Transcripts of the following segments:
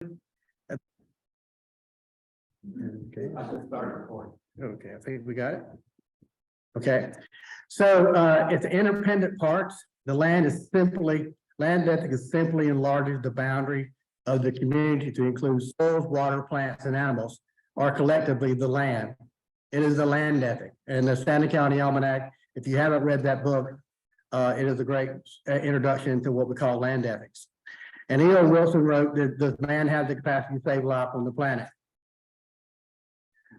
Okay. I should start recording. Okay, I think we got it. Okay, so it's independent parts. The land ethic is simply enlarges the boundary of the community to include soils, water, plants, and animals, or collectively the land. It is the land ethic. And the Santa County Almanac, if you haven't read that book, it is a great introduction to what we call land ethics. And E.O. Wilson wrote that does man have the capacity to save life on the planet?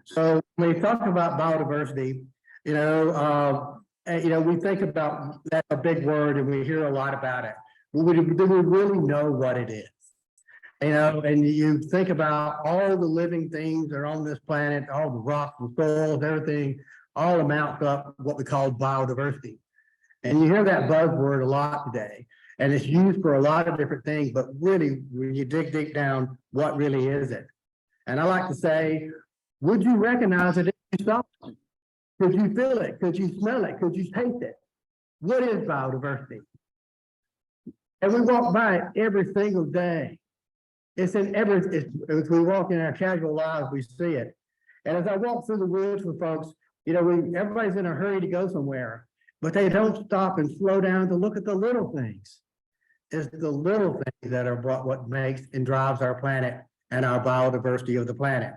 So when we talk about biodiversity, we think about that a big word and we hear a lot about it. Do we really know what it is? And you think about all the living things that are on this planet, all the rocks, the soils, everything, all amounts up what we call biodiversity. And you hear that buzzword a lot today, and it's used for a lot of different things, but really, when you dig down, what really is it? And I like to say, would you recognize it if you saw it? Could you feel it? Could you smell it? Could you taste it? What is biodiversity? And we walk by it every single day. It's in as we walk in our casual lives, we see it. And as I walk through the woods with folks, everybody's in a hurry to go somewhere, but they don't stop and slow down to look at the little things. It's the little things that are what makes and drives our planet and our biodiversity of the planet.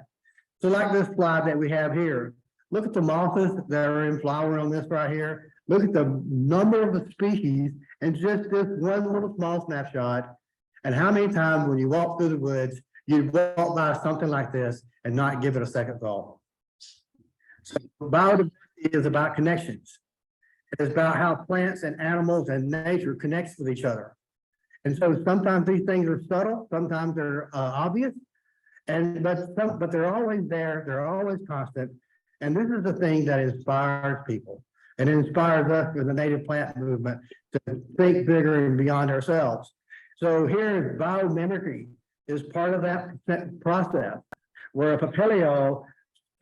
So like this slide that we have here, look at the mosses that are in flower on this right here. Look at the number of the species and just this one little small snapshot. And how many times when you walk through the woods, you walk by something like this and not give it a second thought. So biodiversity is about connections. It's about how plants and animals and nature connects with each other. And so sometimes these things are subtle, sometimes they're obvious, but they're always there, they're always constant. And this is the thing that inspires people. And it inspires us with the native plant movement to think bigger and beyond ourselves. So here, biomimicry is part of that process where a papilio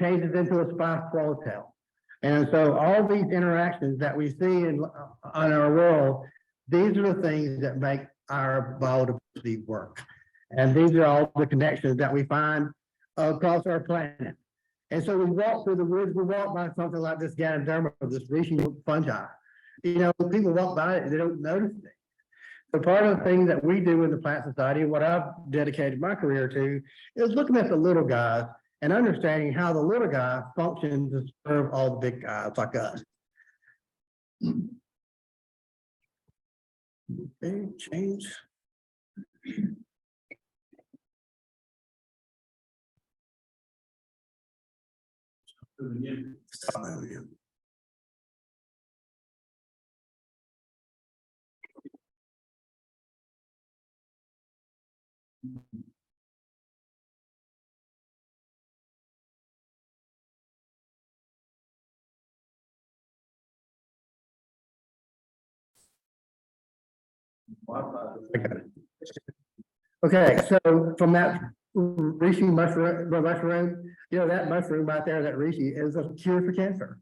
changes into a spice swallowtail. And so all these interactions that we see in our world, these are the things that make our biodiversity work. And these are all the connections that we find across our planet. And so we walk through the woods, we walk by something like this Ganoderma, this reishi fungi. People walk by it and they don't notice it. So part of the thing that we do in the Plant Society, what I've dedicated my career to, is looking at the little guys and understanding how the little guy functions to serve all the big guys like us. Okay, change. Stop that. Okay, so from that reishi mushroom, that mushroom right there, that reishi is a cure for cancer.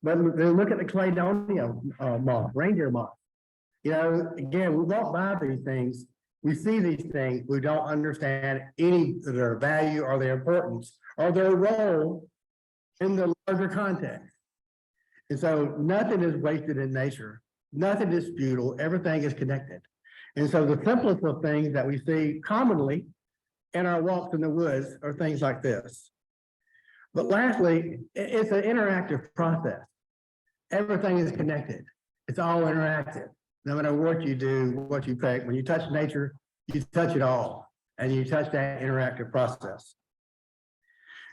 But look at the Cladonia moth, reindeer moth. Again, we walk by these things, we see these things, we don't understand any of their value or their importance or their role in the larger context. And so nothing is wasted in nature. Nothing is futile. Everything is connected. And so the simplest of things that we see commonly in our walks in the woods are things like this. But lastly, it's an interactive process. Everything is connected. It's all interactive. No matter what you do, what you pick, when you touch nature, you touch it all, and you touch that interactive process.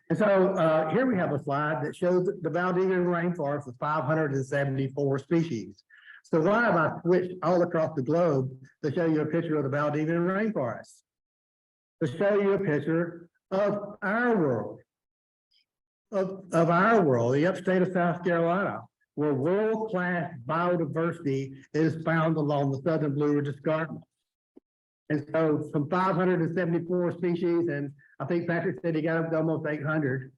And so here we have a slide that shows the Valdivian rainforest with 574 species. So why have I switched all across the globe to show you a picture of the Valdivian rainforest? To show you a picture of our world, of our world, the upstate of South Carolina, where world-class biodiversity is found along the southern Blue Ridge Escarpment. And so from 574 species, and I think Patrick said he got up to almost 800,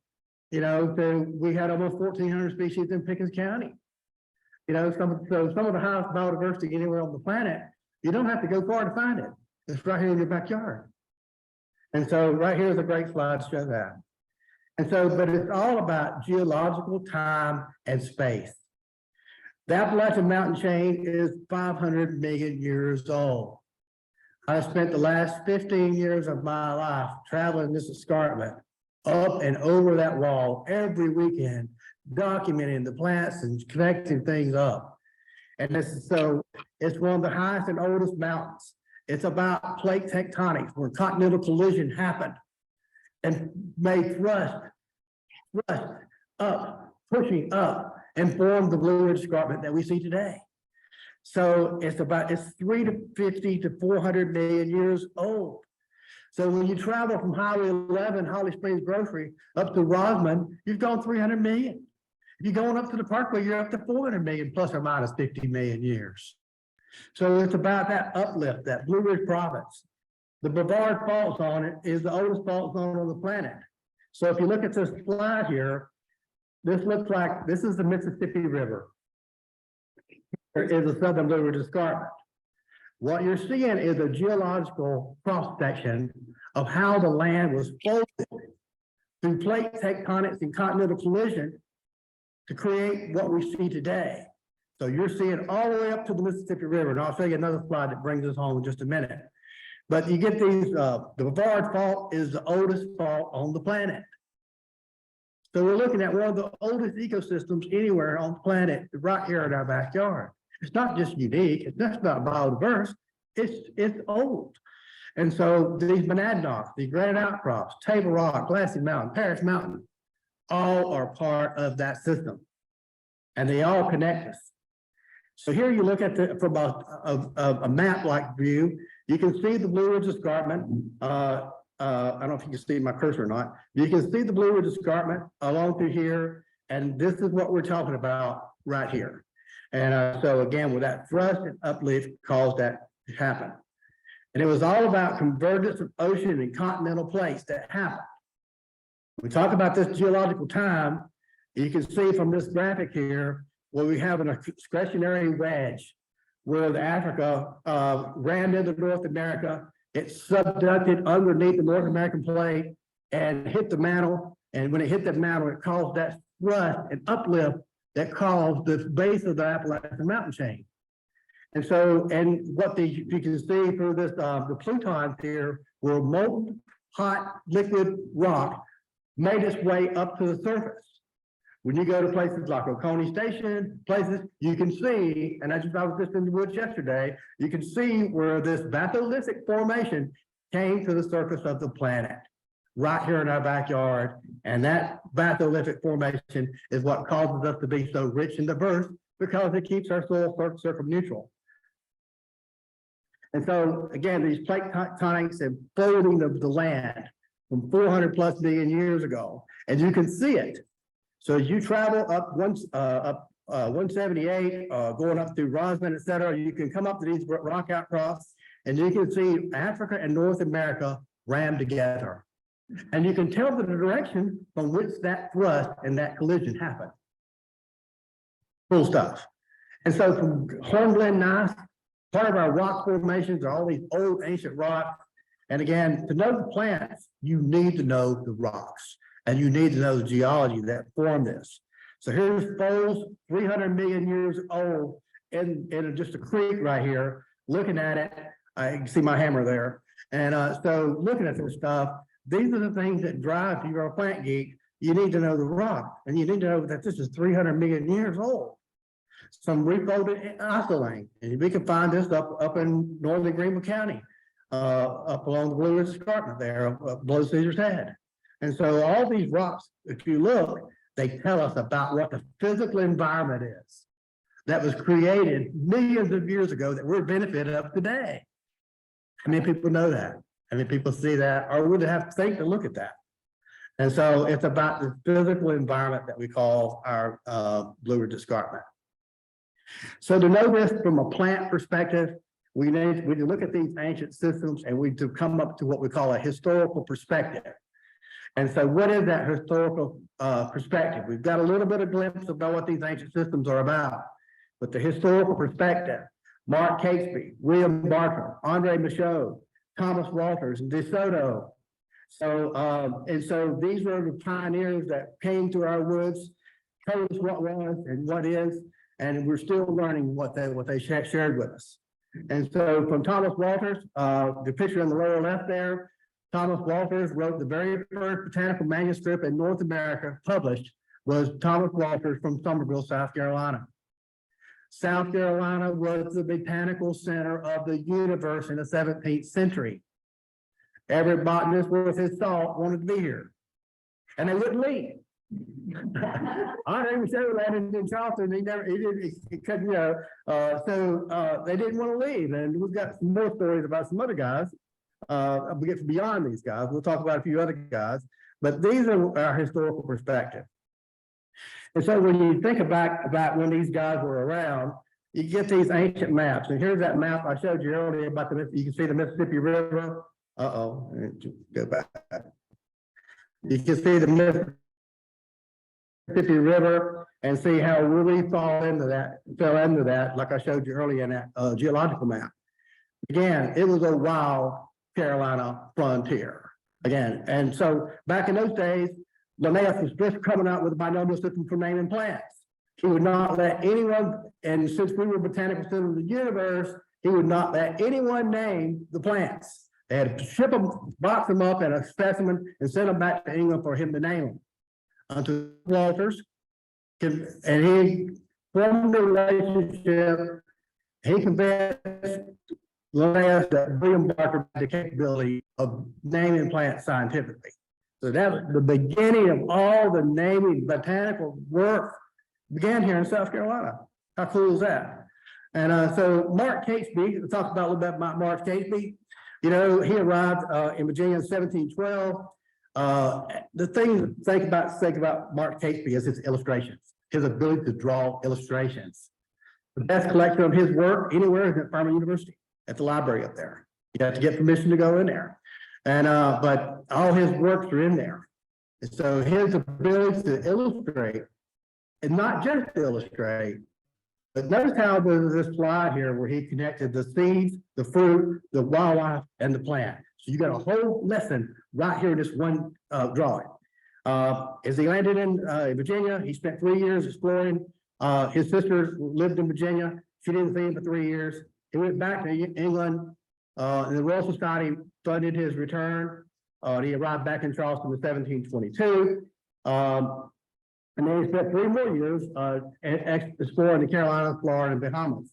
so we had almost 1,400 species in Pickens County. Some of the highest biodiversity anywhere on the planet, you don't have to go far to find it. It's right here in your backyard. And so right here's a great slide to show that. And so, but it's all about geological time and space. The Appalachian mountain chain is 500 million years old. I spent the last 15 years of my life traveling this escarpment up and over that wall every weekend, documenting the plants and connecting things up. And this is so, it's one of the highest and oldest mountains. It's about plate tectonics, where continental collision happened and made thrust up, pushing up, and formed the Blue Ridge Escarpment that we see today. So it's 350 to 400 million years old. So when you travel from Highway 11, Holly Springs Grocery, up to Rosman, you've gone 300 million. If you're going up to the Parkway, you're up to 400 million, plus or minus 50 million years. So it's about that uplift, that Blue Ridge Province. The Brevard Fault Zone is the oldest fault zone on the planet. So if you look at this slide here, this looks like, this is the Mississippi River. There is a southern Blue Ridge Escarpment. What you're seeing is a geological cross-section of how the land was folded through plate tectonics and continental collision to create what we see today. So you're seeing all the way up to the Mississippi River, and I'll show you another slide that brings us home in just a minute. But you get these, the Brevard Fault is the oldest fault on the planet. So we're looking at one of the oldest ecosystems anywhere on the planet right here in our backyard. It's not just unique, it's just not biodiverse, it's old. And so these monadnocks, the granite outcrops, Table Rock, Glassy Mountain, Parrish Mountain, all are part of that system. And they all connect us. So here you look at from a map-like view, you can see the Blue Ridge Escarpment. I don't know if you can see my cursor or not. You can see the Blue Ridge Escarpment along through here, and this is what we're talking about right here. And so again, with that thrust and uplift caused that to happen. And it was all about convergence of ocean and continental plates that happened. We talk about this geological time. You can see from this graphic here where we have an excretionary wedge where the Africa rammed into North America. It subducted underneath the North American plate and hit the mantle. And when it hit the mantle, it caused that thrust and uplift that caused the base of the Appalachian mountain chain. And so, and what you can see through this, the plutons here were molten, hot, liquid rock made its way up to the surface. When you go to places like Oconee Station, places you can see, and I was just in the woods yesterday, you can see where this batholithic formation came to the surface of the planet, right here in our backyard. And that batholithic formation is what causes us to be so rich and diverse, because it keeps our soil circumneutral. And so again, these plate tectonics and folding of the land from 400 plus million years ago, and you can see it. So as you travel up 178, going up through Rosman, et cetera, you can come up to these rock outcrops, and you can see Africa and North America rammed together. And you can tell the direction from which that thrust and that collision happened. Cool stuff. And so from Hornblende gneiss, part of our rock formations are all these old ancient rocks. And again, to know the plants, you need to know the rocks, and you need to know the geology that formed this. So here's Foles, 300 million years old, in just a creek right here. Looking at it, I can see my hammer there. And so looking at this stuff, these are the things that drive, if you're a plant geek, you need to know the rock, and you need to know that this is 300 million years old. Some refolded isolane, and we can find this up in northern Greenville County, up along the Blue Ridge Escarpment there, below Caesar's Head. And so all these rocks, if you look, they tell us about what the physical environment is that was created millions of years ago that we're benefited of today. How many people know that? How many people see that, or would have to think to look at that? And so it's about the physical environment that we call our Blue Ridge Escarpment. So to know this from a plant perspective, we need to look at these ancient systems, and we to come up to what we call a historical perspective. And so what is that historical perspective? We've got a little bit of glimpse about what these ancient systems are about, but the historical perspective, Mark Catesby, William Barker, Andre Michaud, Thomas Walters, and De Soto, And so these were the pioneers that came to our woods, told us what was and what is, and we're still learning what they shared with us. And so from Thomas Walters, the picture in the lower left there, Thomas Walters wrote the very first botanical manuscript in North America published was Thomas Walters from Somerville, South Carolina. South Carolina was the botanical center of the universe in the 17th century. Every botanist worth his salt wanted to be here, and they wouldn't leave. Andre Michaud landed in Charleston. He couldn't, you know, so they didn't want to leave. And we've got some more stories about some other guys. We get beyond these guys. We'll talk about a few other guys, but these are our historical perspective. And so when you think about when these guys were around, you get these ancient maps. And here's that map I showed you earlier about you can see the Mississippi River. Go back. You can see the Mississippi River and see how we fell into that, like I showed you earlier in that geological map. Again, it was a wild Carolina frontier. Again, and so back in those days, Linnaeus was just coming out with a binomial system for naming plants. He would not let anyone, and since we were botanical center of the universe, he would not let anyone name the plants. They had to ship them, box them up in a specimen, and send them back to England for him to name them. Unto Walters, and he formed a relationship. He convinced Linnaeus that William Barker had the capability of naming plants scientifically. So that was the beginning of all the naming botanical work began here in South Carolina. How cool is that? And so Mark Catesby, we'll talk about a little bit about Mark Catesby. You know, he arrived in Virginia in 1712. The thing to think about Mark Catesby is his illustrations, his ability to draw illustrations. The best collection of his work anywhere is at Furman University, at the library up there. You have to get permission to go in there. And but all his works are in there. And so his ability to illustrate, and not just illustrate, but notice how there's this slide here where he connected the seeds, the fruit, the wildlife, and the plant. So you got a whole lesson right here in this one drawing. As he landed in Virginia, he spent 3 years exploring. His sister lived in Virginia. She didn't see him for 3 years. He went back to England. The Royal Society funded his return. He arrived back in Charleston in 1722. And then he spent 3 more years exploring the Carolinas, Florida, and Bahamas.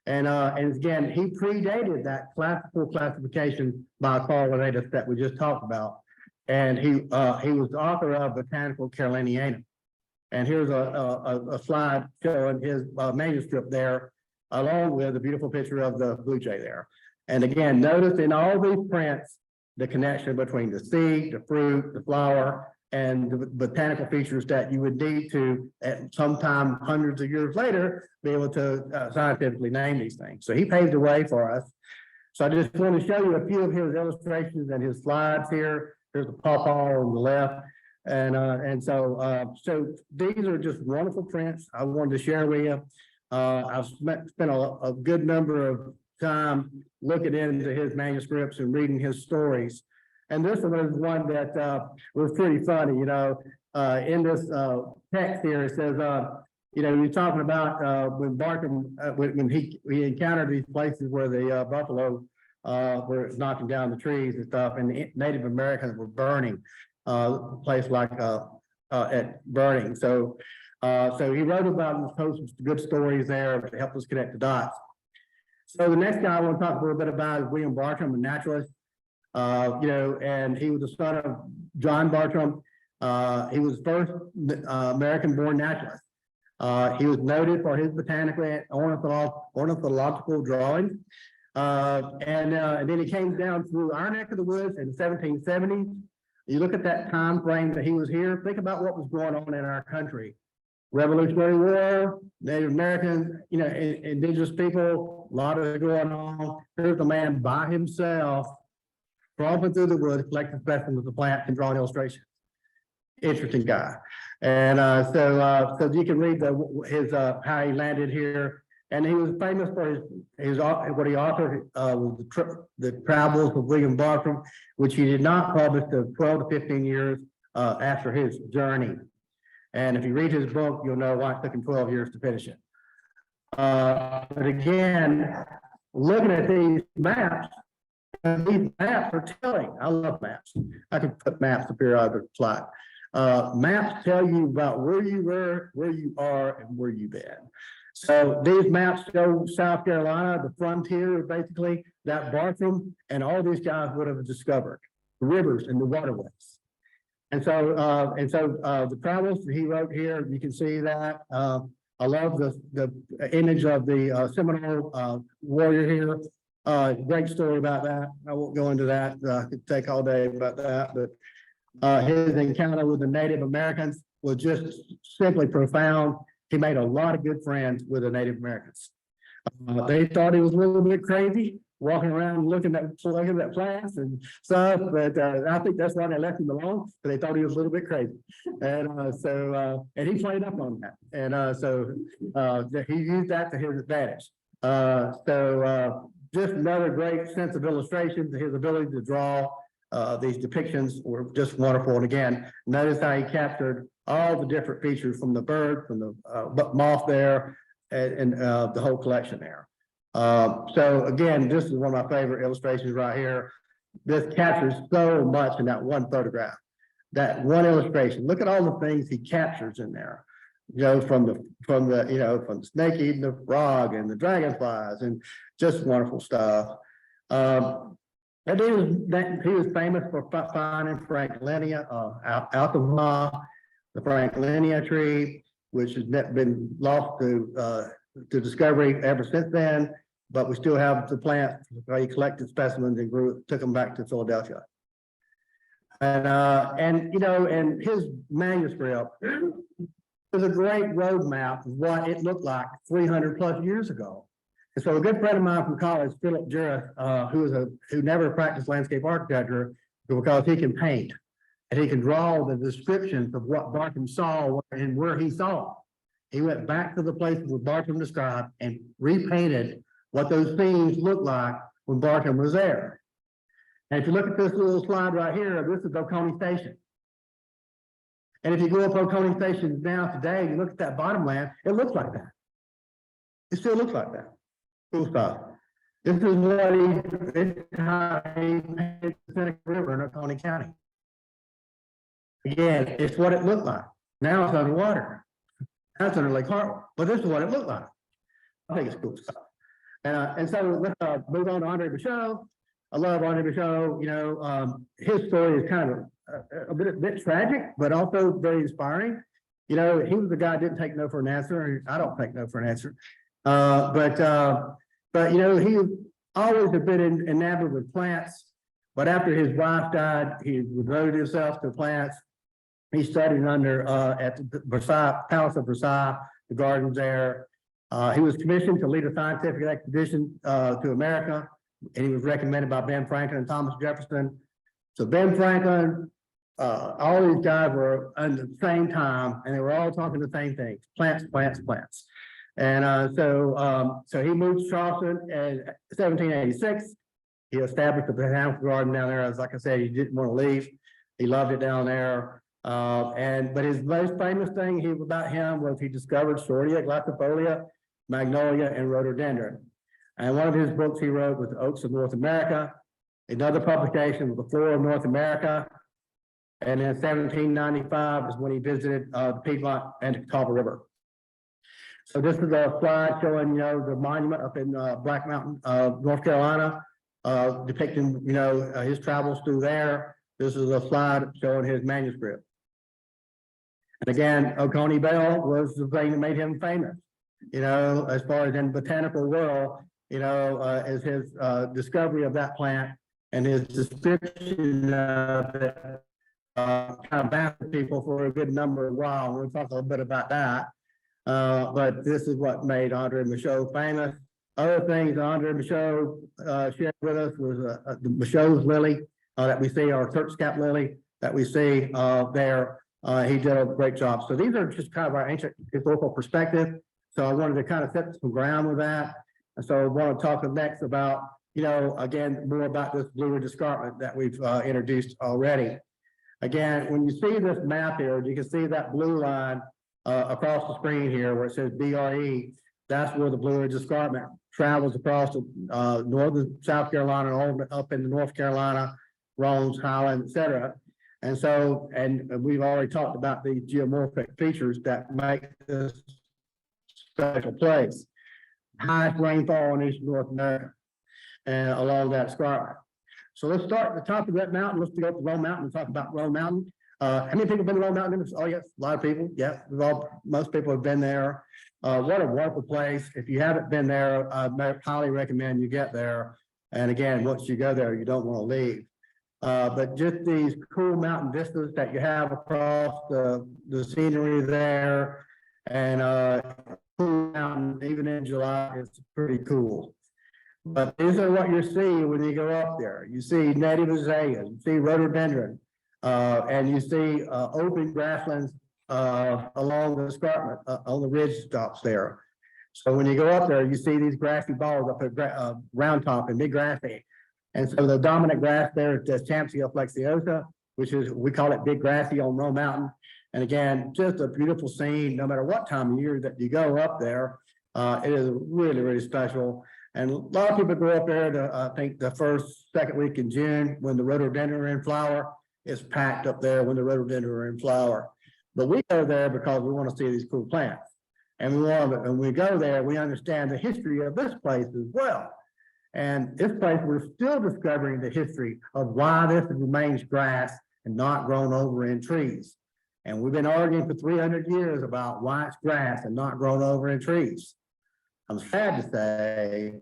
And again, he predated that classical classification by Carl Linnaeus that we just talked about. And he was the author of Botanical Carolinianum. And here's a slide showing his manuscript there, along with a beautiful picture of the blue jay there. And again, notice in all these prints, the connection between the seed, the fruit, the flower, and the botanical features that you would need to, at sometime hundreds of years later, be able to scientifically name these things. So he paved the way for us. So I just want to show you a few of his illustrations and his slides here. There's the pawpaw on the left. And so these are just wonderful prints I wanted to share with you. I've spent a good number of time looking into his manuscripts and reading his stories. And this one is one that was pretty funny, you know. In this text here, it says, you know, you're talking about when Barker, when he encountered these places where the buffalo were knocking down the trees and stuff, and the Native Americans were burning a place like at burning. So he wrote about some good stories there to help us connect the dots. So the next guy I want to talk a little bit about is William Bartram, a naturalist. You know, and he was the son of John Bartram. He was the first American-born naturalist. He was noted for his botanical and ornithological drawings. And then he came down through our neck of the woods in the 1770s. You look at that time frame that he was here, think about what was going on in our country. Revolutionary War, Native Americans, you know, indigenous people, a lot of it going on. Here's a man by himself, crawling through the woods, collecting specimens of the plant and drawing illustrations. Interesting guy. And so you can read his how he landed here And he was famous for what he authored was the Travels of William Bartram, which he did not publish till 12 to 15 years after his journey. And if you read his book, you'll know why it took him 12 years to finish it. But again, looking at these maps, and these maps are telling. I love maps. I could put maps up here on the slide. Maps tell you about where you were, where you are, and where you've been. So these maps show South Carolina, the frontier, basically, that Bartram and all these guys would have discovered, the rivers and the waterways. And so the travels that he wrote here, you can see that. I love the image of the Seminole warrior here. Great story about that. I won't go into that. I could take all day about that, but his encounter with the Native Americans was just simply profound. He made a lot of good friends with the Native Americans. They thought he was a little bit crazy, walking around looking at plants and stuff, but I think that's why they left him alone, because they thought he was a little bit crazy. And and he played up on that. And he used that to his advantage. Just another great sense of illustration. His ability to draw these depictions were just wonderful. And again, notice how he captured all the different features from the bird, from the moth there, and the whole collection there. So again, this is one of my favorite illustrations right here. This captures so much in that one photograph, that one illustration. Look at all the things he captures in there. You know, from the snake eating the frog and the dragonflies and just wonderful stuff. And he was famous for finding Franklinia, Altamont, the Franklinia tree, which has been lost to discovery ever since then. But we still have the plant. He collected specimens and took them back to Philadelphia. And his manuscript is a great roadmap of what it looked like 300 plus years ago. And so a good friend of mine from college, Philip Juris, who never practiced landscape architecture, because he can paint and he can draw the descriptions of what Bartram saw and where he saw. He went back to the places where Bartram described and repainted what those scenes looked like when Bartram was there. And if you look at this little slide right here, this is Oconee Station. And if you go up Oconee Station now today, you look at that bottom land, it looks like that. It still looks like that. Cool stuff. This is how he painted the Seneca River in Oconee County. Again, it's what it looked like. Now it's underwater. Now it's under Lake Hartwell. But this is what it looked like. I think it's cool stuff. And so let's move on to Andre Michaud. I love Andre Michaud. You know, his story is kind of a bit tragic, but also very inspiring. You know, he was the guy who didn't take no for an answer. I don't take no for an answer. But you know, he always had been enamored with plants. But after his wife died, he devoted himself to plants. He studied under at the Versailles, Palace of Versailles, the gardens there. He was commissioned to lead a scientific expedition to America, and he was recommended by Ben Franklin and Thomas Jefferson. So Ben Franklin, all these guys were at the same time, and they were all talking the same things: plants, plants, plants. And so he moved to Charleston in 1786. He established the botanical garden down there. As like I said, he didn't want to leave. He loved it down there. But his most famous thing about him was he discovered Shortia, Glacifolia, Magnolia, and Rhododendron. And one of his books he wrote was The Oaks of North America. Another publication was The Flora of North America. And in 1795 is when he visited the Piedmont and the Catawba River. So this is a slide showing, you know, the monument up in Black Mountain, North Carolina, depicting, you know, his travels through there. This is a slide showing his manuscript. And again, Oconee Bell was the thing that made him famous, you know, as far as in the botanical world, you know, as his discovery of that plant and his description of it kind of baffled people for a good number of while. We'll talk a little bit about that. But this is what made Andre Michaud famous. Other things Andre Michaud shared with us was the Michaud's lily that we see, our church cap lily that we see there. He did a great job. So these are just kind of our ancient historical perspective. So I wanted to kind of set some ground with that. And so I want to talk next about, you know, again, more about this blue escarpment that we've introduced already. Again, when you see this map here, you can see that blue line across the screen here where it says BRE. That's where the Blue Ridge Escarpment travels across the northern South Carolina, all up into North Carolina, Rones, Highland, et cetera. And so, and we've already talked about the geomorphic features that make this special place. Highest rainfall in East North America and along that escarpment. So let's start at the top of that mountain. Let's go up to Roan Mountain and talk about Roan Mountain. How many people have been to Roan Mountain? Oh, yes, a lot of people. Yeah, most people have been there. What a wonderful place. If you haven't been there, I highly recommend you get there. And again, once you go there, you don't want to leave. But just these cool mountain vistas that you have across the scenery there, and cool mountain, even in July, it's pretty cool. But these are what you see when you go up there. You see native azaleas, you see rhododendron, and you see open grasslands along the escarpment, on the ridge tops there. So when you go up there, you see these grassy balls up at round top and big grassy. And so the dominant grass there is the Champsia flexiosa, which is, we call it big grassy on Roan Mountain. And again, just a beautiful scene, no matter what time of year that you go up there. It is really, really special. And a lot of people go up there to, I think, the second week in June when the rhododendron are in flower. It's packed up there when the rhododendron are in flower. But we go there because we want to see these cool plants. And when we go there, we understand the history of this place as well. And this place, we're still discovering the history of why this remains grass and not grown over in trees. And we've been arguing for 300 years about why it's grass and not grown over in trees. I'm sad to say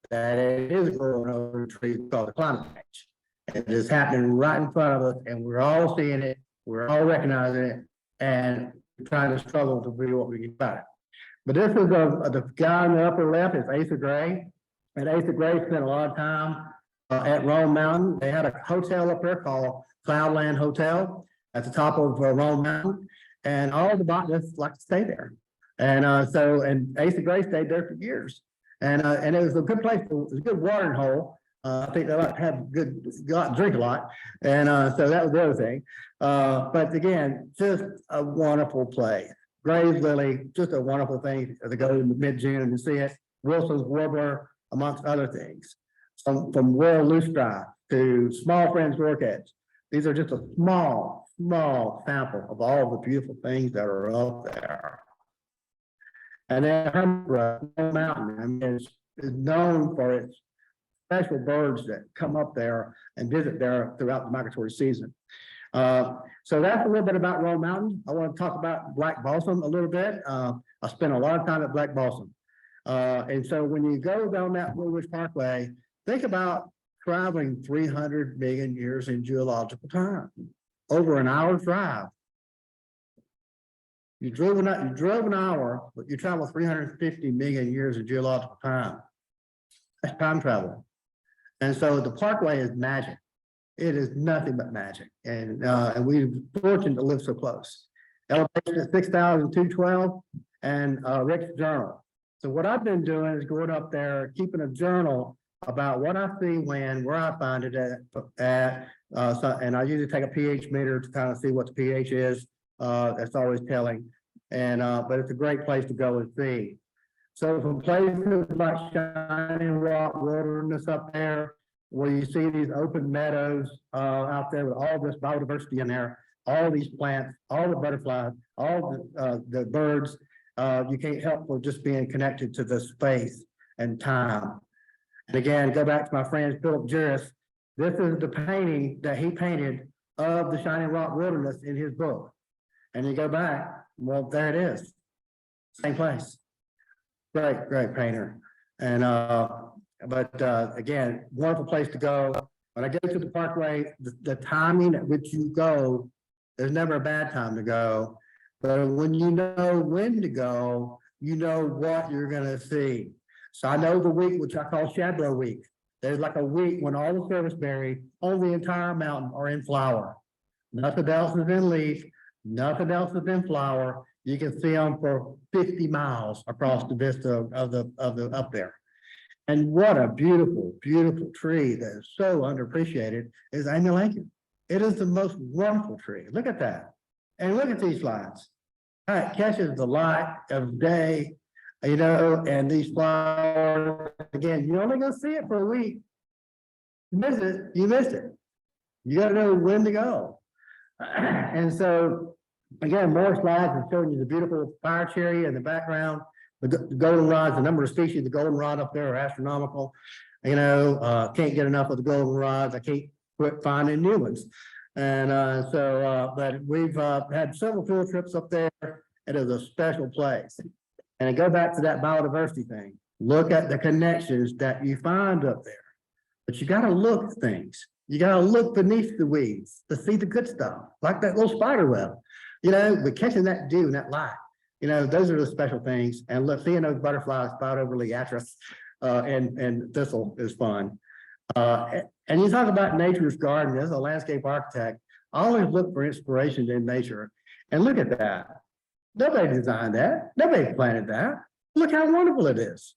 that it is growing over in trees because of climate change. It is happening right in front of us, and we're all seeing it, we're all recognizing it, and we're trying to struggle to do what we can about it. But this is the guy on the upper left is Asa Gray. And Asa Gray spent a lot of time at Roan Mountain. They had a hotel up there called Cloudland Hotel at the top of Roan Mountain, and all the botanists like to stay there. And and Asa Gray stayed there for years. And it was a good place. It was a good watering hole. I think they like to have drink a lot. And so that was the other thing. But again, just a wonderful place. Gray's Lily, just a wonderful thing to go in mid-June and to see it. Wilson's Warbler, amongst other things. From Royal Loosestrife to Small Friends Orchids. These are just a small sample of all the beautiful things that are up there. And then Roan Mountain, I mean, is known for its special birds that come up there and visit there throughout the migratory season. So that's a little bit about Roan Mountain. I want to talk about Black Balsam a little bit. I spent a lot of time at Black Balsam. And so when you go down that Blue Ridge Parkway, think about traveling 300 million years in geological time, over an hour drive. You drove an hour, but you travel 350 million years in geological time. That's time travel. And so the parkway is magic. It is nothing but magic. And we're fortunate to live so close. Elevation is 6,212 and Rick's journal. So what I've been doing is going up there, keeping a journal about what I see where I find it at, and I usually take a pH meter to kind of see what the pH is. That's always telling. And but it's a great place to go and see. So from places like Shining Rock Wilderness up there, where you see these open meadows out there with all this biodiversity in there, all these plants, all the butterflies, all the birds, you can't help but just being connected to the space and time. And again, go back to my friend Philip Juris. This is the painting that he painted of the Shining Rock Wilderness in his book. And you go back, well, there it is. Same place. Great painter. And again, wonderful place to go. When I go to the parkway, the timing at which you go, there's never a bad time to go. But when you know when to go, you know what you're gonna see. So I know the week, which I call Shadow Week. There's like a week when all the serviceberry on the entire mountain are in flower. Nothing else is in leaf, nothing else is in flower. You can see them for 50 miles across the vista of the up there. And what a beautiful, beautiful tree that is so underappreciated is Lincoln. It is the most wonderful tree. Look at that. And look at these lines. It catches the light of day, and these flowers, again, you're only gonna see it for a week. You miss it, you missed it. You gotta know when to go. And so, again, more slides are showing you the beautiful fire cherry in the background, the goldenrods, the number of species of the goldenrod up there are astronomical. Can't get enough of the goldenrods. I can't quit finding new ones. And but we've had several field trips up there. It is a special place. And I go back to that biodiversity thing. Look at the connections that you find up there. But you got to look at things. You got to look beneath the weeds to see the good stuff, like that little spider web. But catching that dew and that light, those are the special things. And look, seeing those butterflies, Spiroverliatris, and thistle is fun. And you talk about nature's garden as a landscape architect. I always look for inspiration in nature. And look at that. Nobody designed that. Nobody planted that. Look how wonderful it is.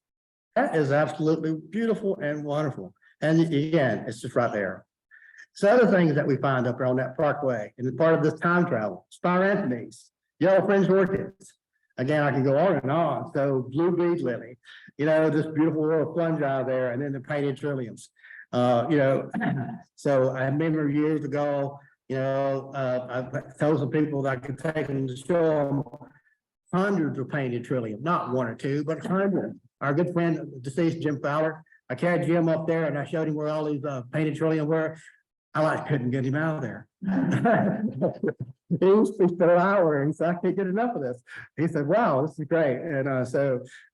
That is absolutely beautiful and wonderful. And again, it's just right there. So other things that we find up there on that parkway, and it's part of this time travel, spiranthemes, yellow fringed orchids. Again, I can go on and on. So blue bead lily, this beautiful little fungi there, and then the painted trilliums. So I remember years ago, I told some people that I could take them to show them hundreds of painted trillium, not one or two, but hundreds. Our good friend, deceased Jim Fowler, I carried Jim up there and I showed him where all these painted trillium were. I couldn't get him out of there. He spent an hour and he said, I can't get enough of this. He said, wow, this is great. And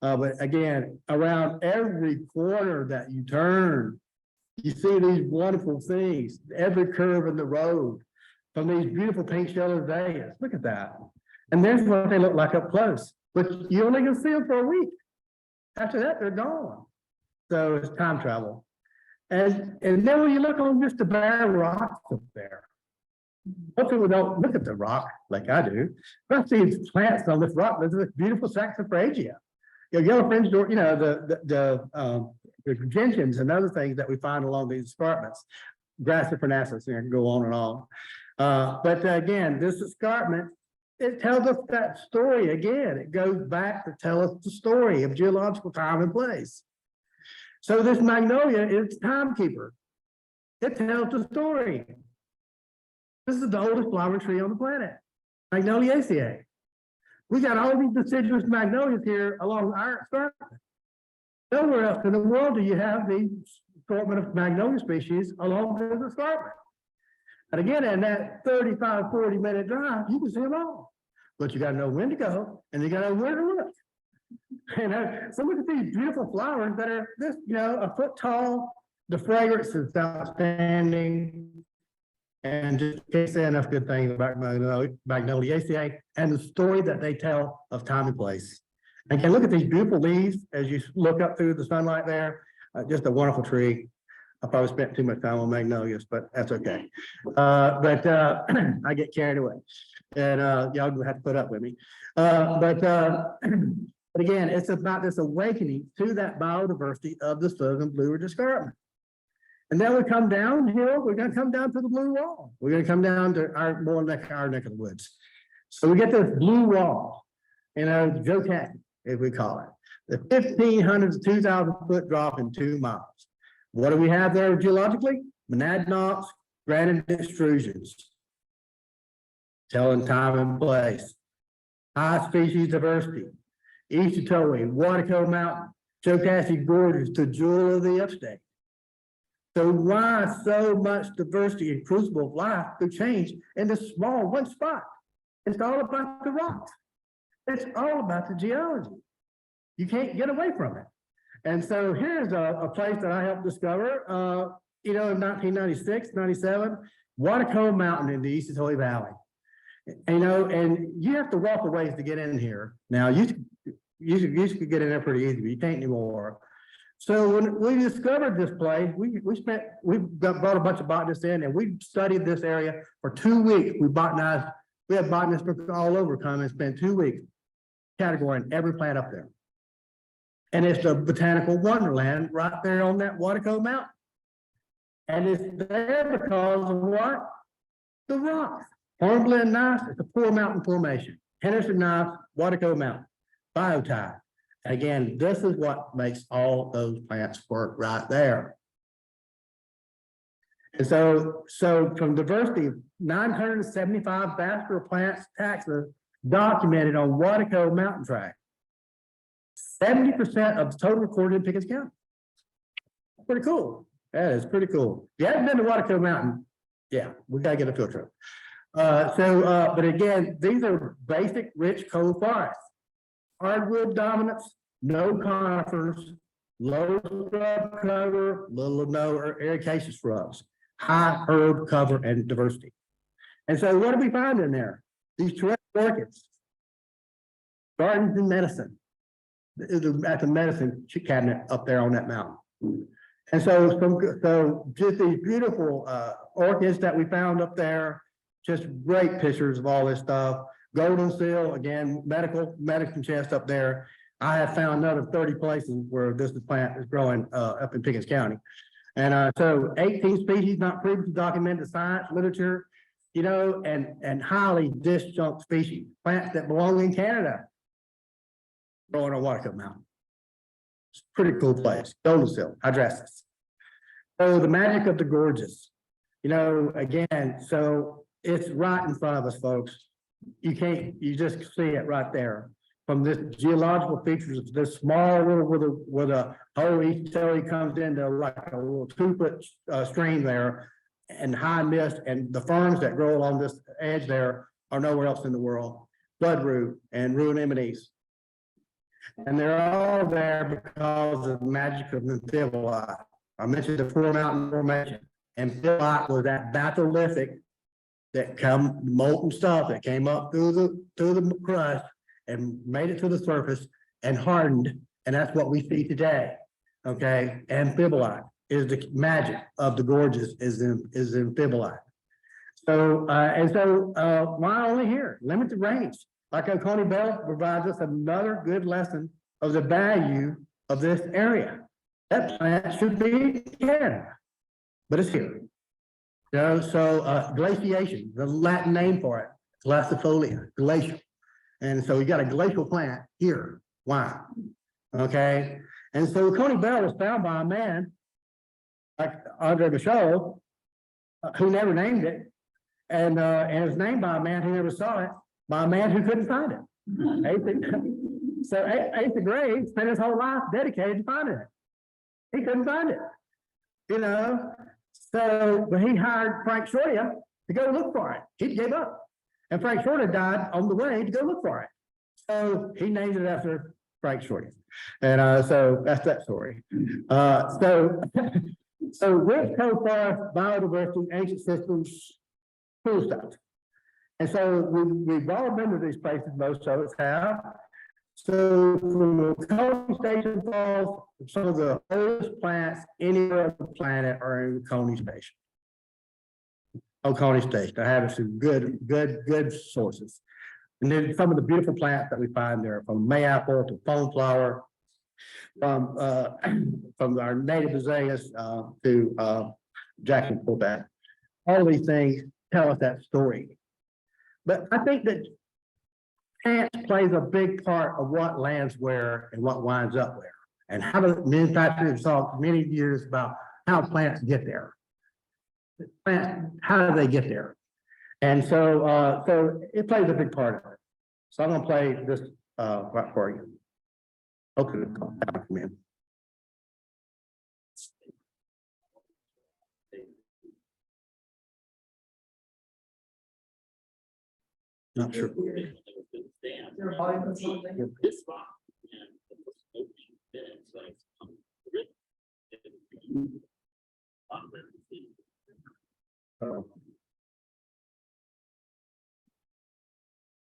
but again, around every corner that you turn, you see these wonderful things, every curve in the road from these beautiful pink shell azaleas. Look at that. And there's what they look like up close, but you only can see them for a week. After that, they're gone. So it's time travel. And then when you look on just the bare rocks up there, most people don't look at the rock like I do. I see these plants on this rock. There's this beautiful saxifragia. Yellow fringed, the gentians and other things that we find along these escarpments. Grassia parnassus, can go on and on. But again, this escarpment, it tells us that story again. It goes back to tell us the story of geological time and place. So this magnolia is timekeeper. It tells the story. This is the oldest flowering tree on the planet, Magnoliaceae. We got all these deciduous magnolias here along our escarpment. Nowhere else in the world do you have the assortment of magnolia species along this escarpment. And again, in that 35, 40-minute drive, you can see them all. But you got to know when to go, and you got to know where to look. So look at these beautiful flowers that are this, a foot tall. The fragrance is outstanding. And just can't say enough good things about Magnoliaceae and the story that they tell of time and place. And can look at these beautiful leaves as you look up through the sunlight there. Just a wonderful tree. I probably spent too much time on magnolias, but that's okay. But I get carried away, and y'all gonna have to put up with me. But again, it's about this awakening to that biodiversity of the southern Blue Ridge Escarpment. And then we come downhill, we're going to come down to the blue wall. We're going to come down to our neck of the woods. So we get this blue wall, geotag, if we call it. The 1,500 to 2,000 foot drop in 2 miles. What do we have there geologically? Monadnocks, granite extrusions. Telling time and place. High species diversity. Eastatoe, Waterco Mountain, Jocassee Gorge is the jewel of the upstate. So why so much diversity and crucible of life could change in this small one spot? It's all about the rocks. It's all about the geology. You can't get away from it. And so here's a place that I helped discover, in 1996, 97, Waterco Mountain in the Eastatoe Valley. And you have to walk a ways to get in here. Now, you could get in there pretty easy, but you can't anymore. So when we discovered this place, we brought a bunch of botanists in and we studied this area for 2 weeks. We botanized We have botanists from all over come and spend 2 weeks categorizing every plant up there. And it's the botanical wonderland right there on that Waterco Mountain. And it's there because of what? The rocks. Hornblende gneiss, it's a poor mountain formation. Henderson gneiss, Waterco Mountain, biotide. Again, this is what makes all those plants work right there. And so from diversity, 975 vascular plants taxa documented on Waterco Mountain Tract. 70% of the total recorded in Pickens County. Pretty cool. That is pretty cool. If you haven't been to Waterco Mountain, yeah, we gotta get a field trip. But again, these are basic rich coal forests. Hardwood dominance, no conifers, low scrub cover, little or no ericaceous shrubs, high herb cover and diversity. And so what do we find in there? These terrestrial orchids, gardens and medicine, at the medicine cabinet up there on that mountain. And so just these beautiful orchids that we found up there, just great pictures of all this stuff. Golden seal, again, medicine chest up there. I have found another 30 places where this plant is growing up in Pickens County. And so 18 species not previously documented in science literature, you know, and highly disjunct species, plants that belong in Canada, growing on Waterco Mountain. It's a pretty cool place. Golden seal, hydrangeas. So the magic of the gorges, you know, again, so it's right in front of us, folks. You just see it right there. From this geological features of this small river where the whole east Tilly comes into like a little 2-foot stream there, and high mist, and the ferns that grow along this edge there are nowhere else in the world. Bloodroot and root anemones. And they're all there because of the magic of the amphibole. I mentioned the Four Mountain Formation. Amphibole was that batholithic that molten stuff that came up through the crust and made it to the surface and hardened, and that's what we see today. Okay, amphibole is the magic of the gorges, is amphibole. So why only here? Limited range. Like Oconee Bell provides us another good lesson of the value of this area. That plant should be in Canada, but it's here. You know, so glaciation, the Latin name for it, glacifolia, glacial. And so we got a glacial plant here. Why? Okay. And so Oconee Bell was found by a man like Andre Michaud, who never named it, and it was named by a man who never saw it, by a man who couldn't find it. So Asa Gray spent his whole life dedicated to finding it. He couldn't find it, you know. So, but he hired Frank Shortia to go look for it. He gave up. And Frank Shortia died on the way to go look for it. So he named it after Frank Shortia. And so that's that story. So rich coal forest, biodiversity, ancient systems, cool stuff. And so we've all been to these places, most of us have. So from the Coney Station Falls, some of the oldest plants anywhere on the planet are in the Coney Station. Coney Station. I have some good sources. And then some of the beautiful plants that we find there, from mayapple to foamflower, from our native azaleas to Jackson Polbat. All these things tell us that story. But I think that plants plays a big part of what lands where and what winds up where. And how do manufacturers talk many years about how plants get there. Plants, how do they get there? And so it plays a big part of it. So I'm gonna play this right for you. Hopefully it'll come in. Not sure.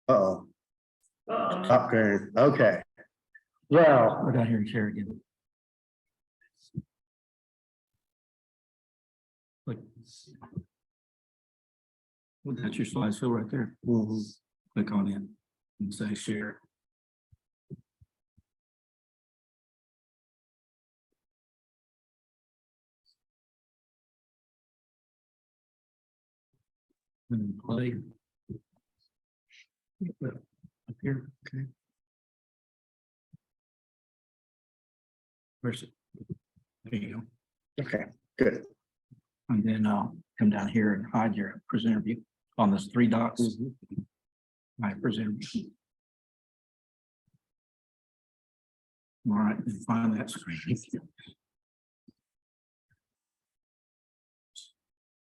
Uh-oh. Okay. Okay. Well, We're down here and share again. Like, Well, that's your slideshow right there. Mhm. Click on it and say share. And play. Up here, okay. Where's it? There you go. Okay, good. And then I'll come down here and hide your presenter view on those three dots. Mhm. My presenter view. All right, and find that screen.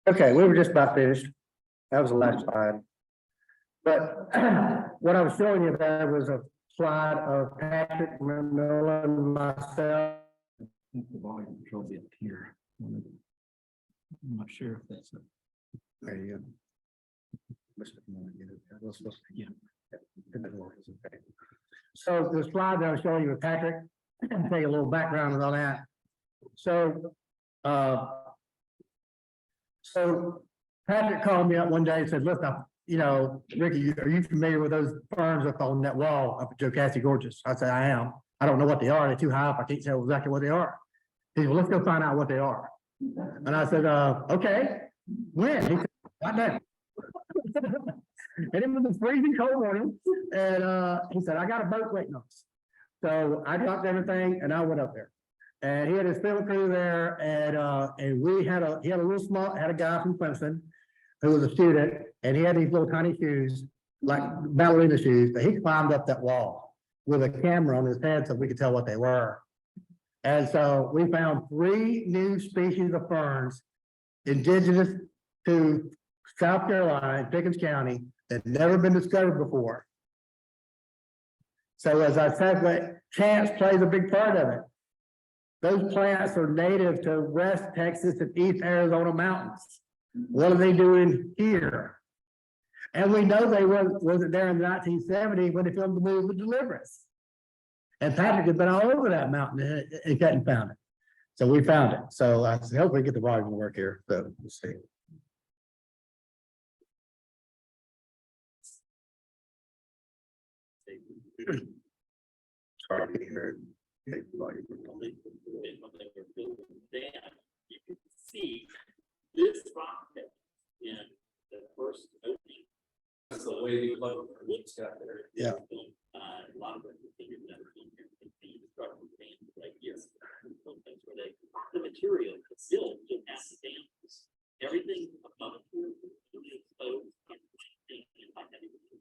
Okay, we were just about finished. That was the last slide. But what I was showing you there was a slide of Patrick, Miller, and myself. The volume control bit here. I'm not sure if that's it. There you go. Yeah. So the slide that I was showing you with Patrick, take a little background and all that. So, so Patrick called me up one day and said, look, Ricky, are you familiar with those ferns up on that wall up at Jocassee Gorges? I said, I am. I don't know what they are. They're too high up. I can't tell exactly what they are. He said, well, let's go find out what they are. And I said, okay, when? He said, right now. And it was a freezing cold morning. And he said, I got a boat waiting on us. So I dropped everything and I went up there. And he had his film crew there, and we had a guy from Clemson who was a student, and he had these little tiny shoes, like ballerina shoes, but he climbed up that wall with a camera on his head so we could tell what they were. And so we found 3 new species of ferns indigenous to South Carolina, Pickens County, that had never been discovered before. So as I said, chance plays a big part of it. Those plants are native to West Texas and East Arizona mountains. What are they doing here? And we know they wasn't there in the 1970s when they filmed the movie Deliverance. And Patrick had been all over that mountain and hadn't found it. So we found it. So I said, hopefully get the volume to work here. So we'll see. Sorry, I heard. Okay, volume. You can see this rock in the first opening. That's the way you look. It's got there. Yeah. A lot of them figured that the structural things like yes, some things where the material is still in the dams. Everything above it is exposed and like everything.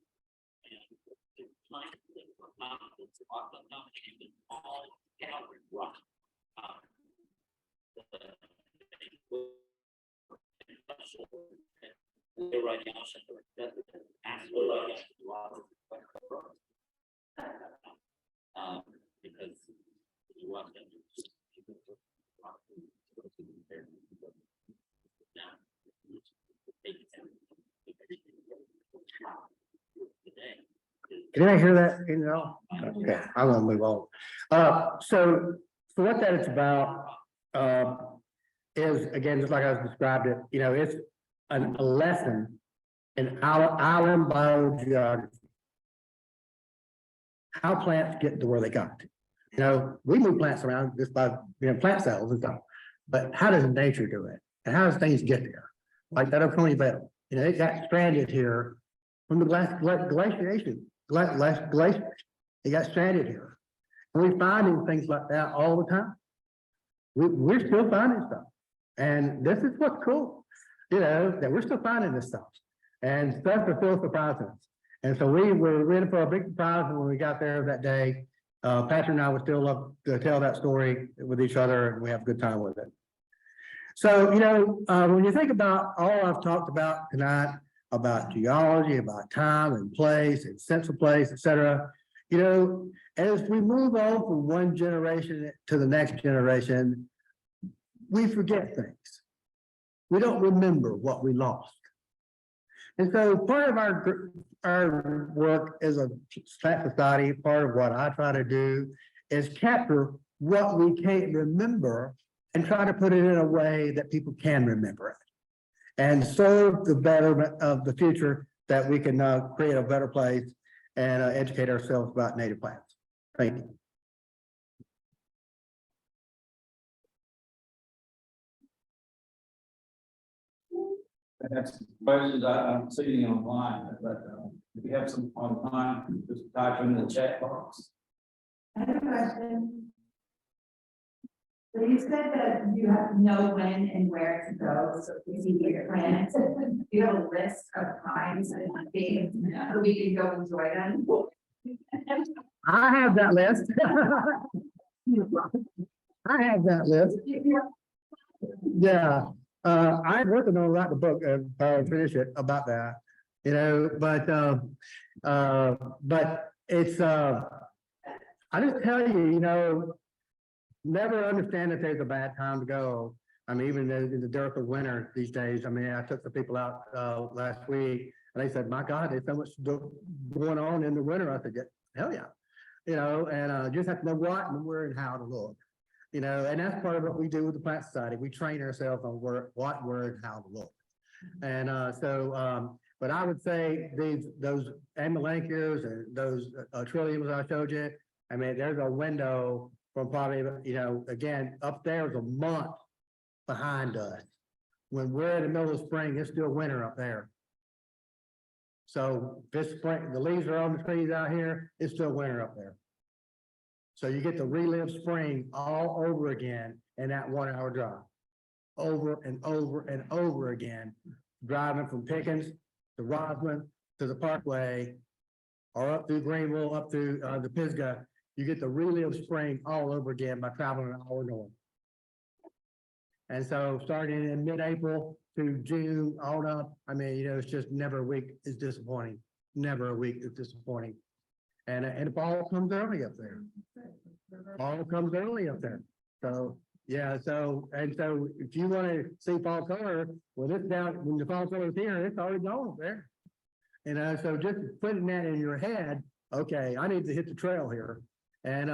And the plant that were mountains, rock dominated all gathering rock. They're right now, because you want them Can I hear that? You know? Okay, I want to move on. So what that is about is, again, just like I described it, it's a lesson in island biogeography. How plants get to where they got to. We move plants around just by plant cells and stuff, but how does nature do it? And how does things get there? Like that Oconee beetle, it got stranded here from the glaciation. Glaciers. It got stranded here. And we're finding things like that all the time. We're still finding stuff. And this is what's cool, that we're still finding this stuff. And stuff that still surprises us. And so we were in for a big surprise when we got there that day. Patrick and I would still love to tell that story with each other, and we have a good time with it. So, when you think about all I've talked about tonight, about geology, about time and place and sense of place, et cetera, as we move on from one generation to the next generation, we forget things. We don't remember what we lost. And so part of our work as a plant society, part of what I try to do is capture what we can't remember and try to put it in a way that people can remember it. and serve the betterment of the future, that we can create a better place and educate ourselves about native plants. Thank you. I have some questions I'm seeing online, but if you have some online, just type in the chat box. I have a question. So you said that you have to know when and where to go, so if you see your plants, do you have a list of times and things so we can go enjoy them? I have that list. I have that list. Yeah, I'm working on writing a book, finish it about that, you know, but it's, I just tell you, you know, never understand that there's a bad time to go. I mean, even in the dearth of winter these days, I mean, I took the people out, last week and they said, my God, there's so much going on in the winter. I said, yeah, hell yeah. You know, and, just have to know what and where and how to look. You know, and that's part of what we do with the Plant Society. We train ourselves on where, what, where, and how to look. And but I would say those amelanchiers and those trilliums I showed you, I mean, there's a window from probably, you know, again, up there is a month behind us. When we're in the middle of spring, it's still winter up there. So this spring, the leaves are on the trees out here, it's still winter up there. So you get to relive spring all over again in that 1 hour drive. Over and over and over again, driving from Pickens to Rosman to the Parkway, or up through Greenville, up through the Pisgah. You get to relive spring all over again by traveling an hour north. And so starting in mid-April to June, on up, I mean, you know, it's just never a week is disappointing. Never a week is disappointing. And the fall comes early up there. Fall comes early up there. So, yeah, so if you want to see fall color, well, it's down, when the fall color is here, it's already gone up there. You know, so just putting that in your head, okay, I need to hit the trail here. And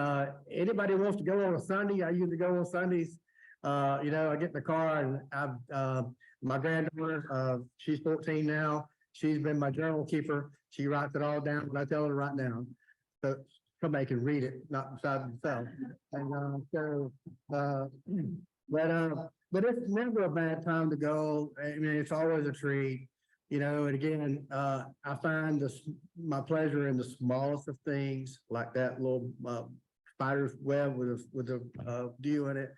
anybody wants to go on a Sunday, I usually go on Sundays. You know, I get in the car and I've my granddaughter, she's 14 now. She's been my journal keeper. She writes it all down when I tell her to write down. So somebody can read it, not beside themselves. And but it's never a bad time to go. I mean, it's always a treat, you know. And again, I find my pleasure in the smallest of things, like that little spider's web with a dew in it.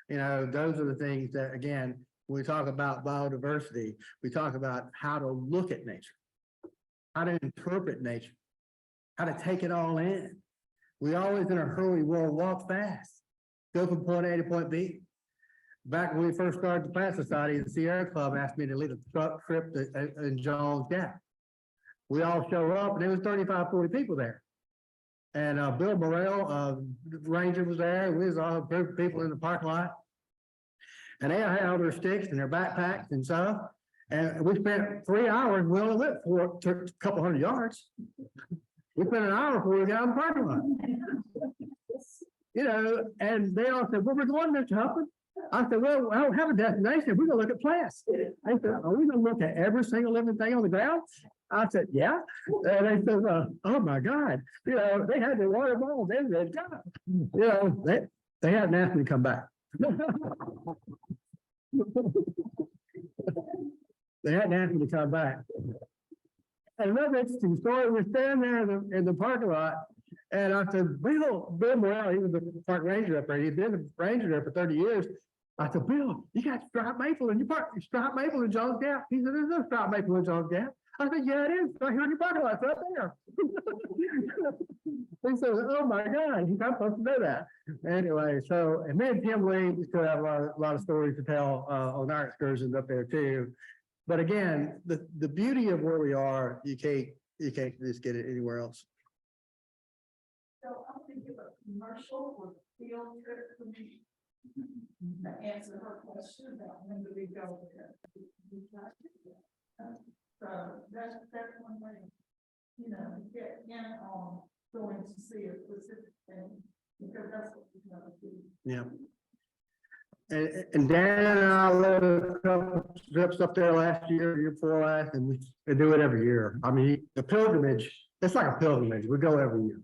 You know, those are the things that, again, when we talk about biodiversity, we talk about how to look at nature, how to interpret nature, how to take it all in. We always in a hurry, we'll walk fast, go from point A to point B. Back when we first started the Plant Society, the Sierra Club asked me to lead a truck trip in Jones Gap. We all show up and there was 35, 40 people there. And Bill Morrell, Ranger was there. We was all a group of people in the parking lot. And they had all their sticks and their backpacks and stuff. And we spent 3 hours. We only went for a couple hundred yards. We spent an hour before we got in the parking lot. You know, and they all said, "Where we going, Mr. Huffman?" I said, "Well, I don't have a destination. We're gonna look at plants." They said, "Are we gonna look at every single living thing on the ground?" I said, "Yeah." And they said, "Oh my God." You know, they had their water bottles. They said, "God." You know, they hadn't asked me to come back. They hadn't asked me to come back. And another interesting story, we're standing there in the parking lot, and I said, Bill Morrell, he was the park ranger up there. He'd been a ranger there for 30 years. I said, "Bill, you got striped maple in your park, striped maple in Jones Gap." He said, "There's no striped maple in Jones Gap." I said, "Yeah, it is. Right here in your parking lot, it's right there." He said, "Oh my God, I'm supposed to know that." Anyway, so, and me and Tim Lee, we still have a lot of stories to tell on our excursions up there too. But again, the beauty of where we are, you can't just get it anywhere else. So I'm gonna give a commercial or field trip for me to answer her question about when do we go there. So that's one way, you know, get in on going to see a specific thing, because that's what we're gonna do. Yeah. and Dan and I led a couple trips up there last year before last, and we do it every year. I mean, the pilgrimage, it's like a pilgrimage. We go every year.